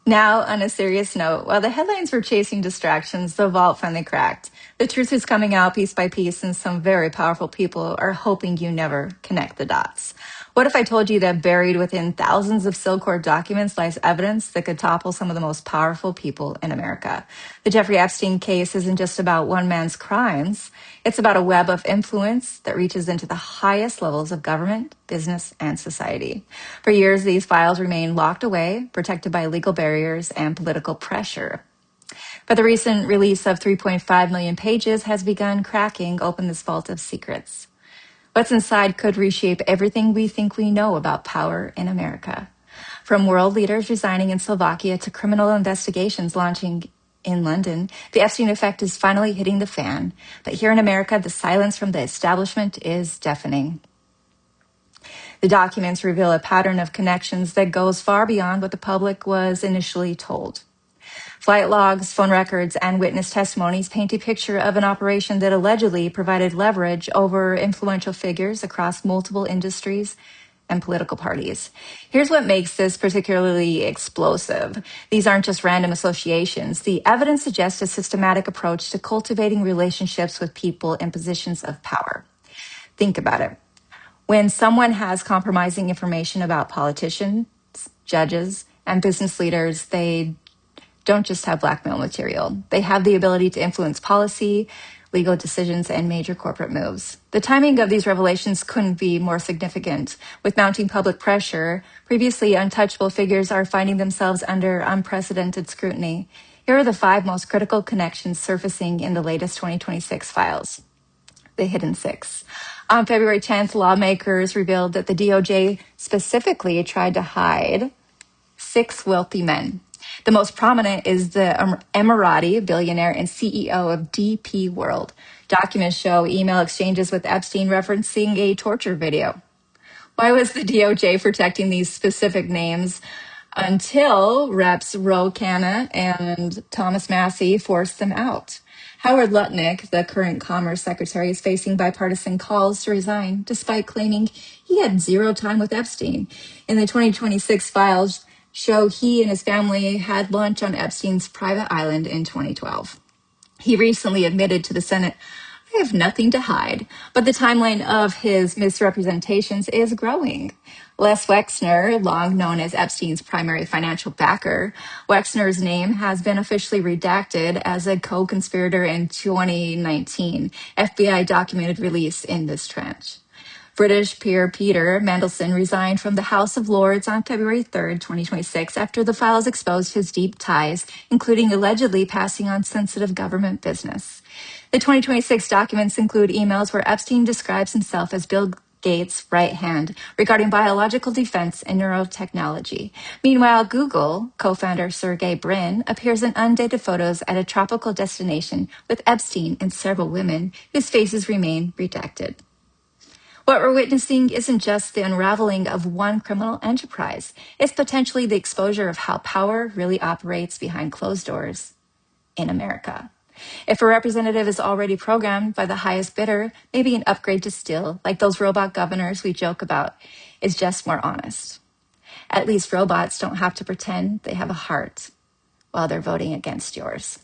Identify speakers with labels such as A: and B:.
A: Now, on a serious note, while the headlines were chasing distractions, the vault finally cracked. The truth is coming out piece by piece, and some very powerful people are hoping you never connect the dots. What if I told you that buried within thousands of Silk Court documents lies evidence that could topple some of the most powerful people in America? The Jeffrey Epstein case isn't just about one man's crimes. It's about a web of influence that reaches into the highest levels of government, business, and society. For years, these files remained locked away, protected by legal barriers and political pressure. But the recent release of 3.5 million pages has begun cracking open this vault of secrets. What's inside could reshape everything we think we know about power in America. From world leaders resigning in Slovakia to criminal investigations launching in London, the Epstein effect is finally hitting the fan. But here in America, the silence from the establishment is deafening. The documents reveal a pattern of connections that goes far beyond what the public was initially told. Flight logs, phone records, and witness testimonies paint a picture of an operation that allegedly provided leverage over influential figures across multiple industries and political parties. Here's what makes this particularly explosive. These aren't just random associations. The evidence suggests a systematic approach to cultivating relationships with people in positions of power. Think about it. When someone has compromising information about politicians, judges, and business leaders, they don't just have blackmail material. They have the ability to influence policy, legal decisions, and major corporate moves. The timing of these revelations couldn't be more significant. With mounting public pressure, previously untouchable figures are finding themselves under unprecedented scrutiny. Here are the 5 most critical connections surfacing in the latest 2026 files. The Hidden Six. On February 10th, lawmakers revealed that the DOJ specifically tried to hide 6 wealthy men. The most prominent is the Emirati billionaire and CEO of DP World. Documents show email exchanges with Epstein referencing a torture video. Why was the DOJ protecting these specific names until Reps Ro Khanna and Thomas Massie forced them out? Howard Lutnik, the current Commerce Secretary, is facing bipartisan calls to resign, despite claiming he had zero time with Epstein. In the 2026 files, show he and his family had lunch on Epstein's private island in 2012. He recently admitted to the Senate, "I have nothing to hide," but the timeline of his misrepresentations is growing. Les Wexner, long known as Epstein's primary financial backer, Wexner's name has been officially redacted as a co-conspirator in 2019. FBI documented release in this tranche. British peer Peter Mandelson resigned from the House of Lords on February 3rd, 2026, after the files exposed his deep ties, including allegedly passing on sensitive government business. The 2026 documents include emails where Epstein describes himself as Bill Gates' right hand regarding biological defense and neurotechnology. Meanwhile, Google co-founder Sergey Brin appears in undated photos at a tropical destination with Epstein and several women whose faces remain redacted. What we're witnessing isn't just the unraveling of one criminal enterprise. It's potentially the exposure of how power really operates behind closed doors in America. If a representative is already programmed by the highest bidder, maybe an upgrade to steal, like those robot governors we joke about, is just more honest. At least robots don't have to pretend they have a heart while they're voting against yours.